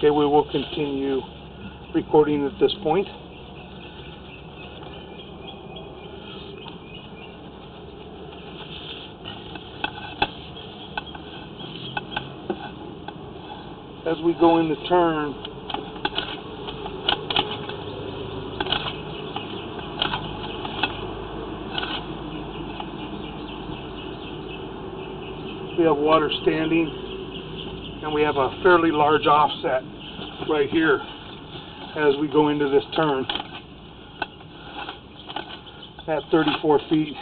Okay, we will continue recording at this point. As we go in the turn, we have water standing, and we have a fairly large offset right here as we go into this turn at 34 feet.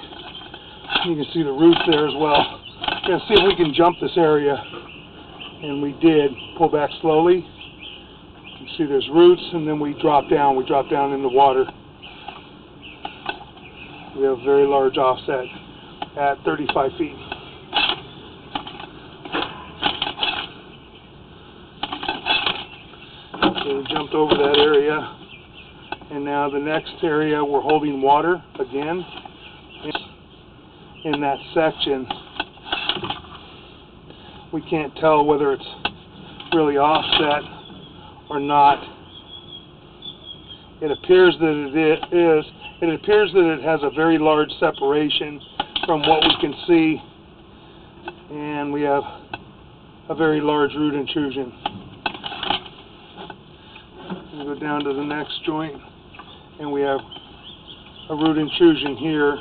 You can see the roots there as well. We're going to see if we can jump this area, and we did. Pull back slowly. You can see there's roots, and then we drop down. We drop down in the water. We have a very large offset at 35 feet. So we jumped over that area, and now the next area we're holding water again in that section. We can't tell whether it's really offset or not. It appears that it is. It appears that it has a very large separation from what we can see, and we have a very large root intrusion. We go down to the next joint, and we have a root intrusion here.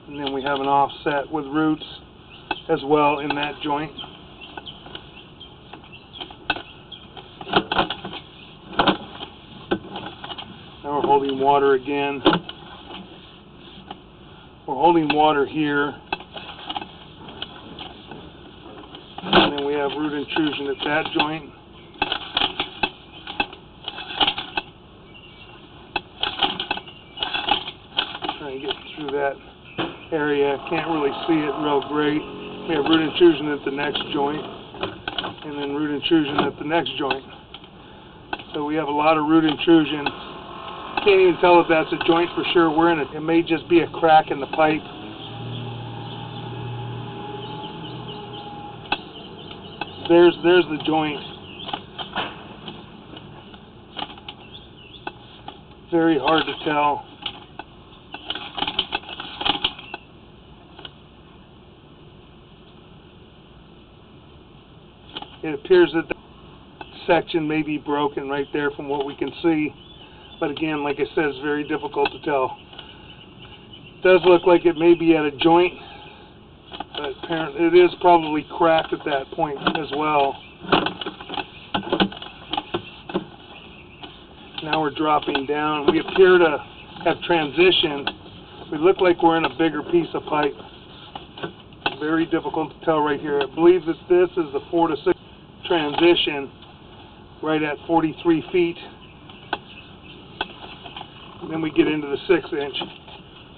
And then we have an offset with roots as well in that joint. Now we're holding water again. We're holding water here. And then we have root intrusion at that joint. Trying to get through that area. Can't really see it real great. We have root intrusion at the next joint, and then root intrusion at the next joint. So we have a lot of root intrusion. Can't even tell if that's a joint for sure. We're in it. It may just be a crack in the pipe. There's the joint. Very hard to tell. It appears that the section may be broken right there from what we can see. But again, like I said, it's very difficult to tell. It does look like it may be at a joint, but apparently it is probably cracked at that point as well. Now we're dropping down. We appear to have transitioned. We look like we're in a bigger piece of pipe. Very difficult to tell right here. I believe that this is the 4 to 6 transition right at 43 feet. And then we get into the 6-inch.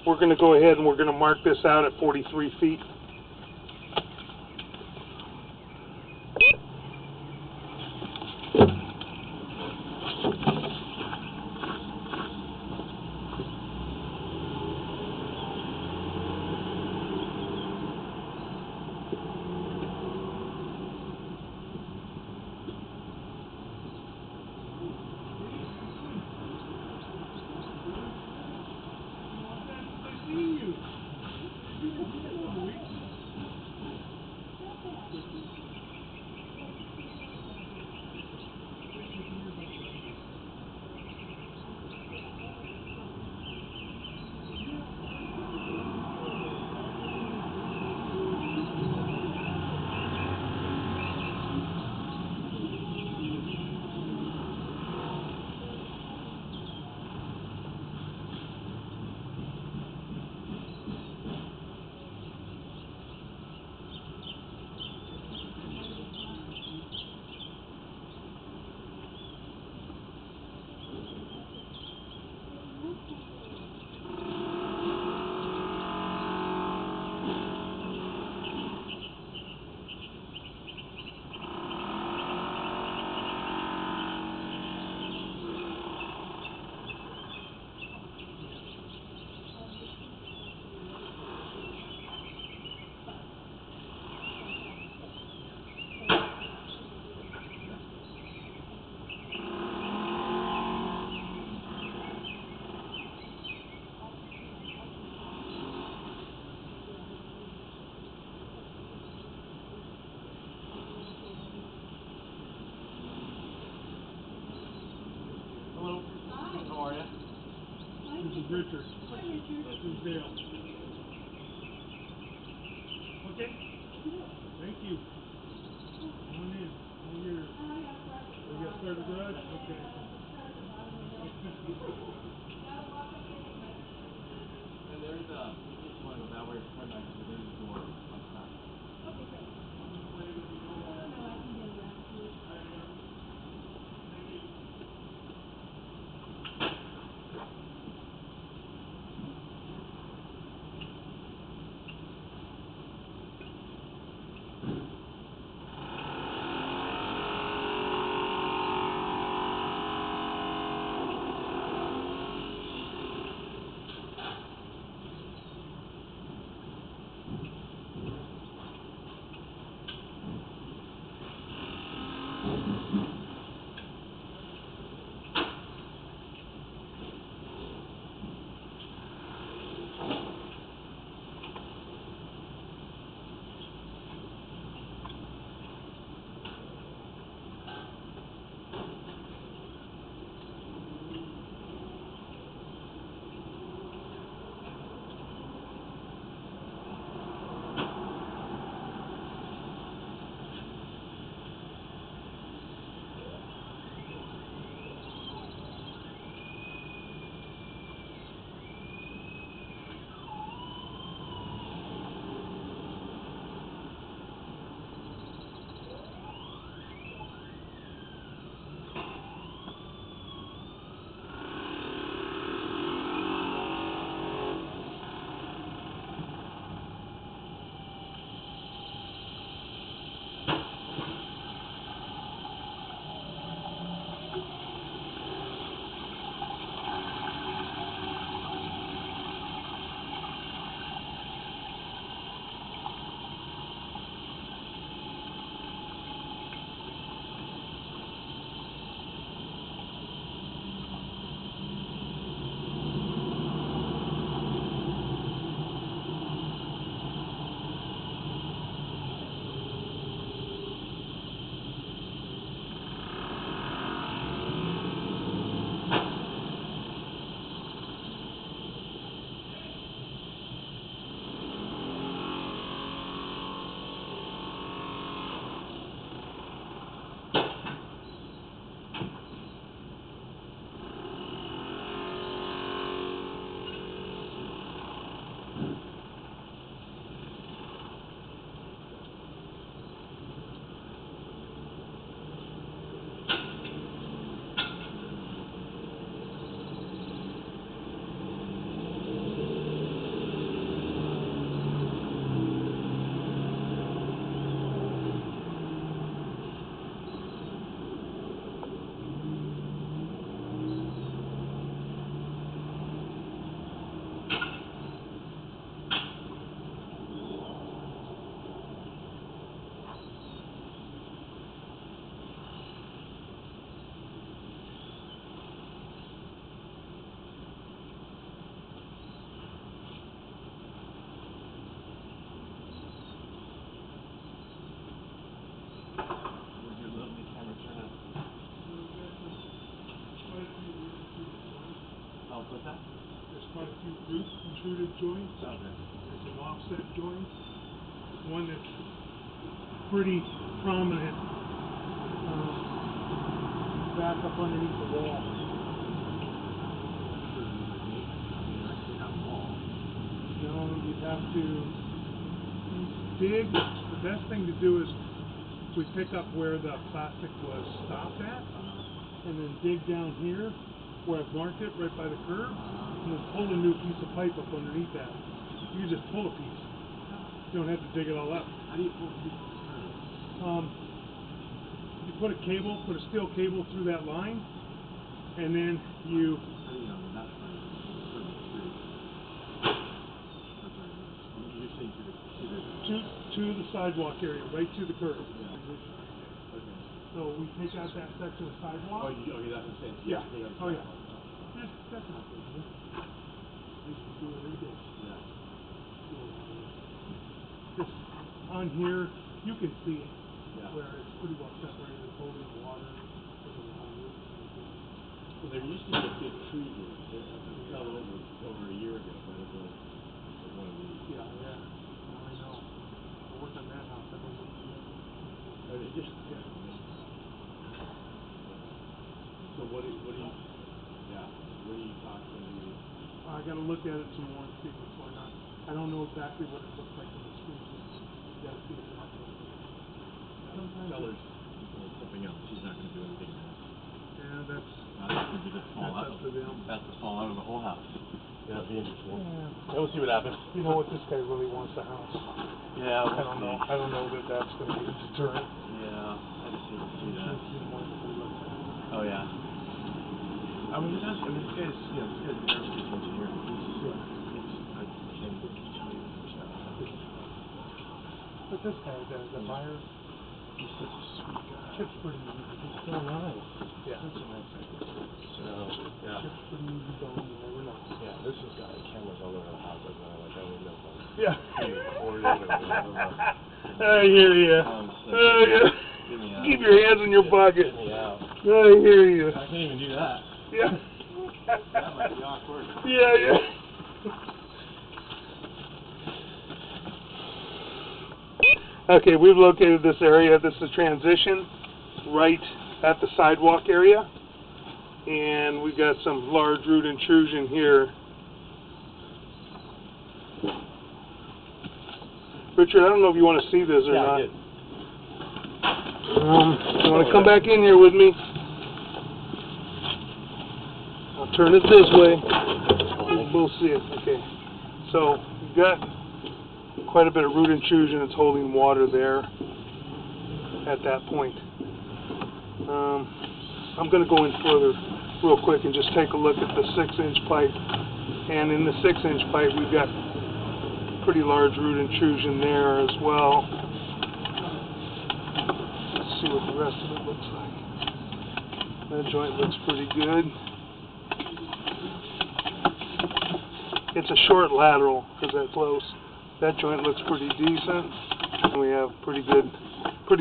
We're going to go ahead and we're going to mark this out at 43 feet. Richard. Who's Dale? Okay. Thank you. Come on in. All yours. We got started garage? Okay. And there's if you want to go that way or turn back, there's a door outside. Okay, great. No, I can get around to it. What's that? There's quite a few root intruded joints. Okay. There's some offset joints. One that's pretty prominent back up underneath the wall. No, you'd have to dig. The best thing to do is we pick up where the plastic was stopped at, and then dig down here where I've marked it, right by the curb, and then pull a new piece of pipe up underneath that. You can just pull a piece. You don't have to dig it all up. How do you pull the piece of the curb? You put a cable, put a steel cable through that line, and then you... How do you know that side of the street? You're saying to the sidewalk area, right to the curb. Yeah. Okay. So we take out that section of sidewalk. Oh, okay, that's what I'm saying. Yeah. Take out the Oh, yeah. sidewalk. Yeah, that's not big. I used to do it every day. Yeah. Just on here, you can see it, Yeah. where it's pretty well separated, holding water. So there used to be a big tree here. It fell over a year ago, but it was one of these. Yeah. I know. I worked on that house. That was Oh, they just, yeah. So what do you talk to you? I got to look at it some more and see what's going on. I don't know exactly what it looks like in the street. You got to see it. Sometimes Tell her something else. She's not going to do anything now. yeah, that's Just fall out. up to them. That's to fall out of the whole house. Yeah, that'd be interesting. Yeah. We'll see what happens. You know what? This guy really wants the house. Yeah, I don't know. I don't know that that's going to be a deterrent. Yeah, I just hate to see that. Yeah. Oh yeah. I mean, this guy's, this guy's an aerospace engineer. I can't even tell you this stuff. But this guy, the buyer, He's such a sweet guy. Chip's pretty easy. He's so nice. Yeah. Such a nice guy. So, yeah. Chip's pretty easy going. You never know. Yeah, this has got cameras all over the house. I don't even know if I'm Yeah. being recorded or whatever. I hear you. Yeah. Get me out. Keep your hands in your pocket. Get me out. I hear you. I can't even do that. Yeah. That might be awkward. Yeah. Okay, we've located this area. This is a transition right at the sidewalk area. And we've got some large root intrusion here. Richard, I don't know if you want to see this or not. I did. You want to come back in here with me? I'll turn it this way. We'll see it. Okay. So we've got quite a bit of root intrusion. It's holding water there at that point. I'm going to go in further real quick and just take a look at the 6-inch pipe. And in the 6-inch pipe, we've got pretty large root intrusion there as well. Let's see what the rest of it looks like. That joint looks pretty good. It's a short lateral because that close. That joint looks pretty decent. And we have pretty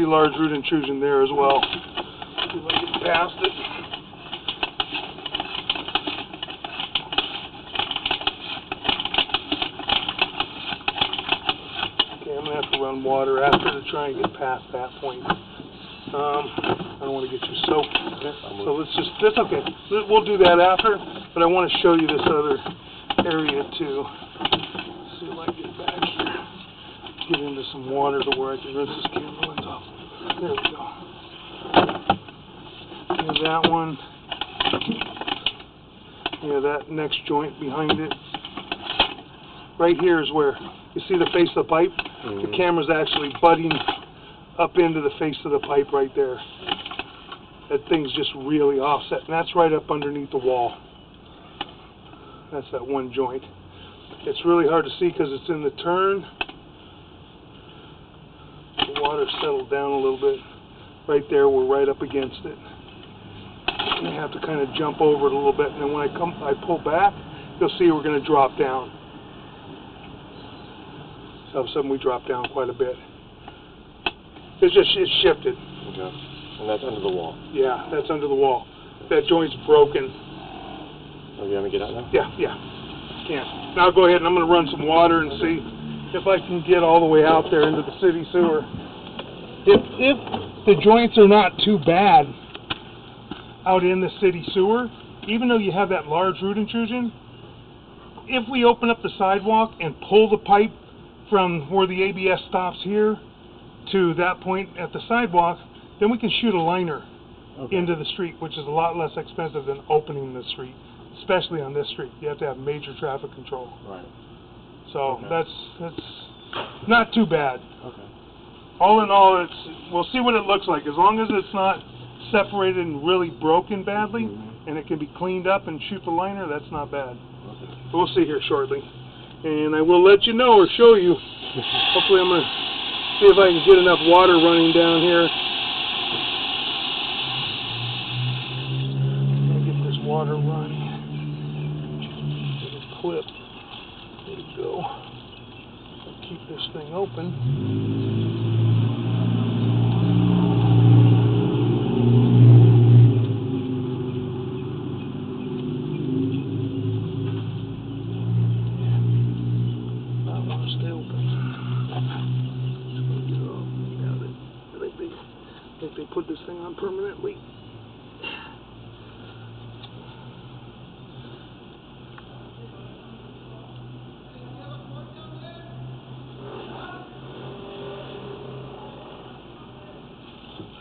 large root intrusion there as well. See if I get past it. Okay, I'm going to have to run water after to try and get past that point. I don't want to get you soaked. So that's okay. We'll do that after, but I want to show you this other area too. Let's see if I can get back here. Get into some water to where I can rinse this camera lens off. There we go. And that one. Yeah, that next joint behind it. Right here is where you see the face of the pipe. The camera's actually butting up into the face of the pipe right there. That thing's just really offset, and that's right up underneath the wall. That's that one joint. It's really hard to see because it's in the turn. The water settled down a little bit. Right there, we're right up against it. And I have to kind of jump over it a little bit, and then when I pull back, you'll see we're going to drop down. So all of a sudden we drop down quite a bit. It's shifted. Okay. And that's under the wall. Yeah, that's under the wall. That joint's broken. Oh, you want me to get out now? Yeah. Now I'll go ahead and I'm going to run some water and see if I can get all the way out there into the city sewer. If the joints are not too bad out in the city sewer, even though you have that large root intrusion, if we open up the sidewalk and pull the pipe from where the ABS stops here to that point at the sidewalk, then we can shoot a liner into the street, which is a lot less expensive than opening the street, especially on this street. You have to have major traffic control. Right. So that's not too bad. Okay. All in all, we'll see what it looks like. As long as it's not separated and really broken badly, and it can be cleaned up and shoot the liner, that's not bad. Okay. We'll see here shortly. And I will let you know or show you. Hopefully I'm going to see if I can get enough water running down here. I'm going to get this water running. Get a clip. There we go. I'll keep this thing open. put this thing on permanently.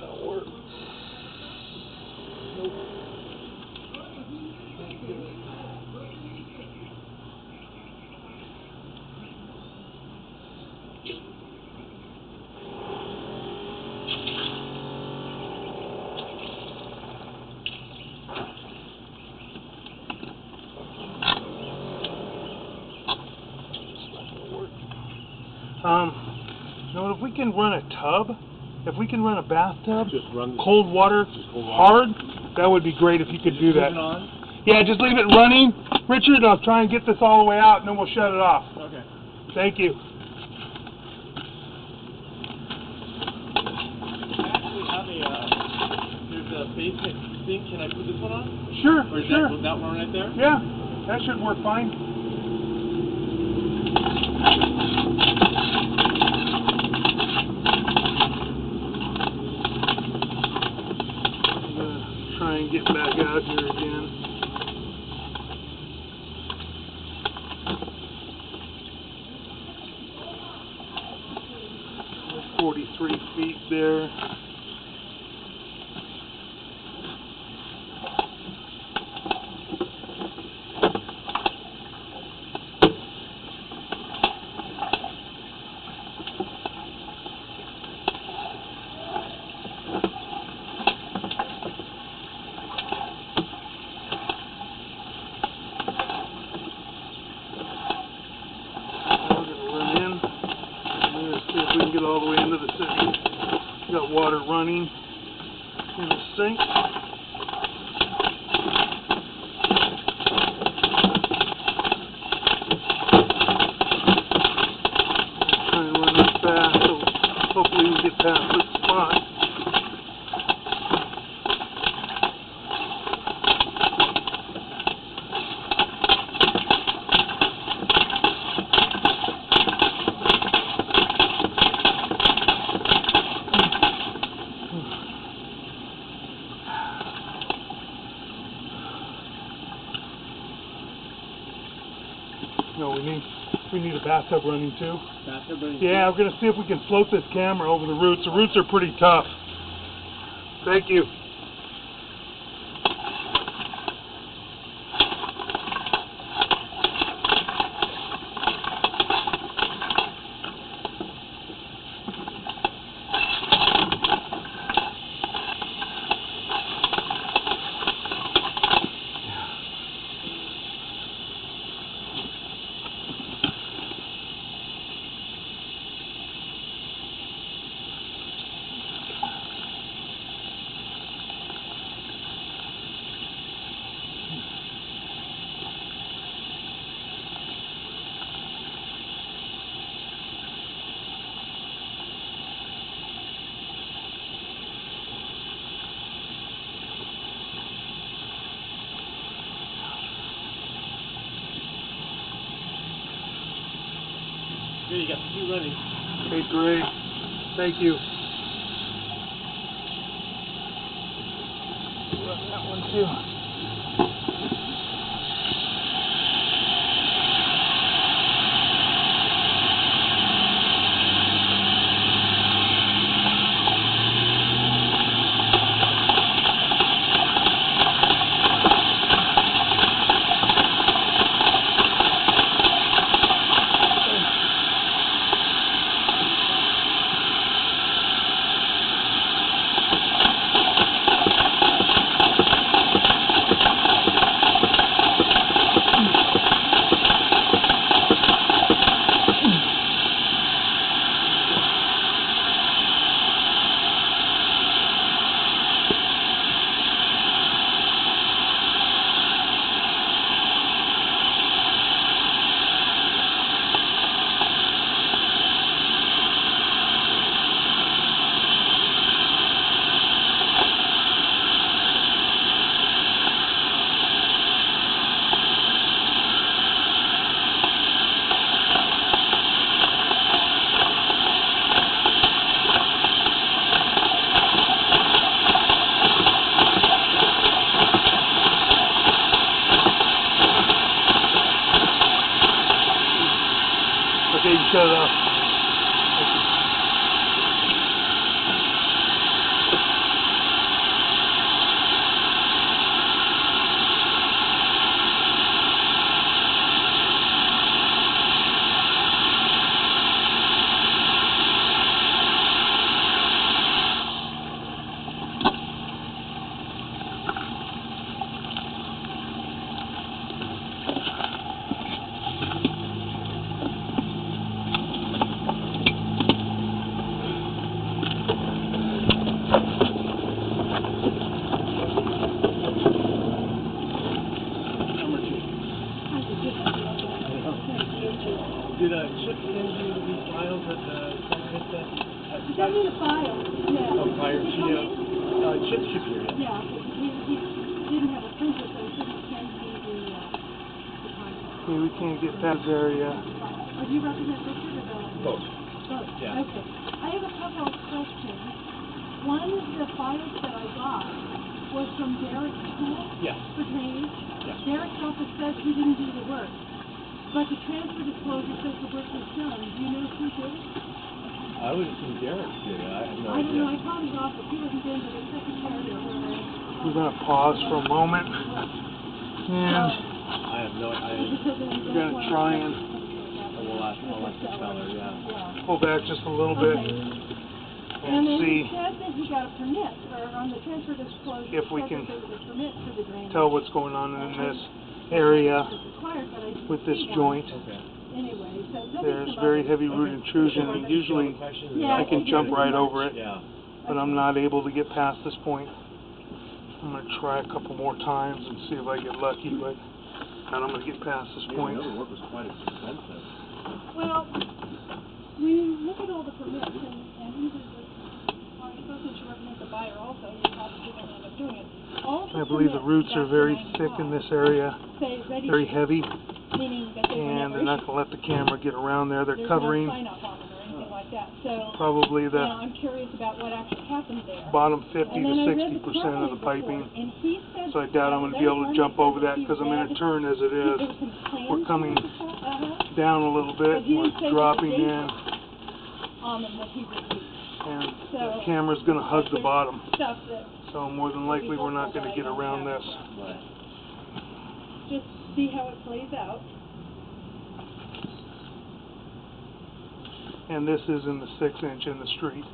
That'll work. Nope. No, if we can run a tub, if we can run a bathtub, Just run cold water, cold water. hard, that would be great if you could do that. Leave it on? Yeah, just leave it running. Richard, I'll try and get this all the way out, and then we'll shut it off. Okay. Thank you. I actually have there's a basement sink. Can I put this one on? Sure, Or is sure. that one right there? Yeah, that should work fine. I'm gonna try and get back out here again. 43 feet there. See if we can get all the way into the city. Got water running in the sink. Try and run this fast, so hopefully we can get past this spot. No, we need a bathtub running too. Bathtub running Yeah, we're gonna see if we can float this camera over the roots. The roots are pretty tough. Thank you. Good, you got the two running. Okay, great. Thank you. Run that one too. Okay, you shut it off. Did Chip send you these files at the Crescent Heights? He sent me the file, yeah. Oh, prior to you? Chip should hear it. Yeah, he didn't have a printer, so he couldn't send me the contact. Okay, we can't get past this area. Do you represent Richard or Bill? Both. Both, Yeah. okay. I have a couple of questions. One of the files that I got was from Derek's school Yes. for trainees. Yes. Derek's office says he didn't do the work, but the transfer disclosure says the work was done. Do you know who did it? I would assume Derek did it. I have no I don't know. I idea. called his office. He wasn't in, but his secretary or whatever. We're going to pause for a moment. And I have no idea. we're going to try and I'll ask the seller, yeah. pull back just a little bit And then see he said that he got a permit, or on the transfer disclosure, if we it said can that there was a permit for the drainage. tell what's going on in this area It's required, but I didn't with this see one. joint. Okay. Anyway, so there'll be There's some very others. heavy root intrusion, and usually Yeah, I can jump right over it, Yeah. but I'm not able to get past this point. I'm going to try a couple more times and see if I get lucky, but I'm going to get past this point. The other work was quite expensive. Well, when you look at all the permits, and either I suppose you should represent the buyer also, you probably don't end up doing it. All I believe the roots are very thick in this area, say ready, very heavy, meaning that they were and never they're not issued. going to let the camera get around there. They're There's covering no sign off on them or anything like that. So, probably the I'm curious about what actually happened there. bottom 50 And to then I read 60% of the report, piping, and he said so I doubt I'm going to be able to jump over that because I'm in a turn as it is. We're coming down a little bit, we're dropping in, on them that he reviewed. and So, the camera's going to hug the bottom. Stuff that So more than likely we're not going to get around this. Right. just see how it plays out. And this is in the 6-inch in the street.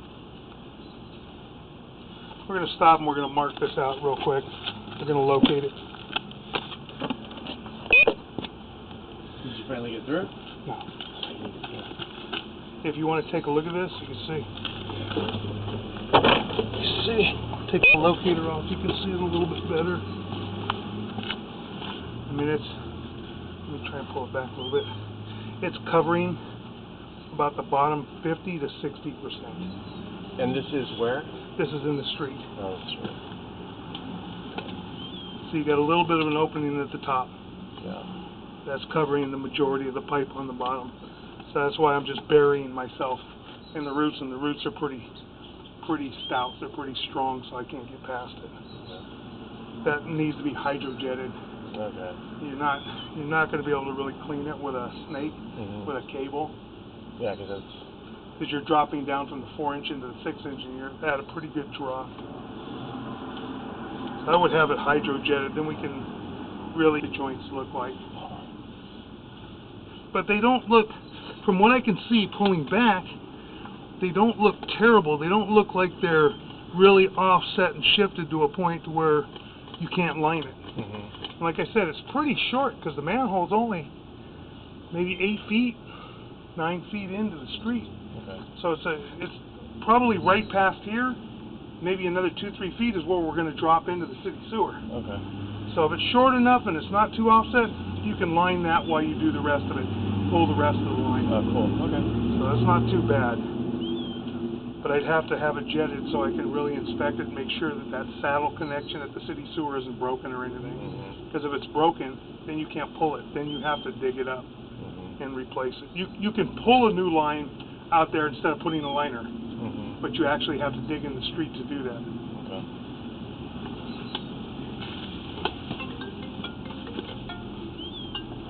We're going to stop and we're going to mark this out real quick. We're going to locate it. Did you finally get through? No. If you want to take a look at this, you can see. You see, take the locator off, you can see it a little bit better. I mean, it's, let me try and pull it back a little bit. It's covering about the bottom 50 to 60%. And this is where? This is in the street. Oh, that's right. So you got a little bit of an opening at the top. Yeah. That's covering the majority of the pipe on the bottom. So that's why I'm just burying myself in the roots, and the roots are pretty stout. They're pretty strong, so I can't get past it. That needs to be hydrojetted. Okay. You're not going to be able to really clean it with a snake, with a cable. Yeah, because you're dropping down from the 4-inch into the 6-inch, and you're at a pretty good draw. So I would have it hydrojetted, then we can really the joints look like. But they don't look, from what I can see pulling back, they don't look terrible. They don't look like they're really offset and shifted to a point to where you can't line it. Like I said, it's pretty short because the manhole's only maybe 8 feet, 9 feet into the street. okay. So it's probably right past here. Maybe another 2-3 feet is where we're going to drop into the city sewer. Okay. So if it's short enough and it's not too offset, you can line that while you do the rest of it. Pull the rest of the line. Oh, cool. Okay. So that's not too bad. But I'd have to have it jetted so I can really inspect it and make sure that that saddle connection at the city sewer isn't broken or anything. Because if it's broken, then you can't pull it. Then you have to dig it up and replace it. You can pull a new line out there instead of putting a liner, but you actually have to dig in the street to do that. Okay.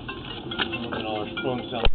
$1 spoon salad.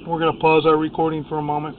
We're going to pause our recording for a moment.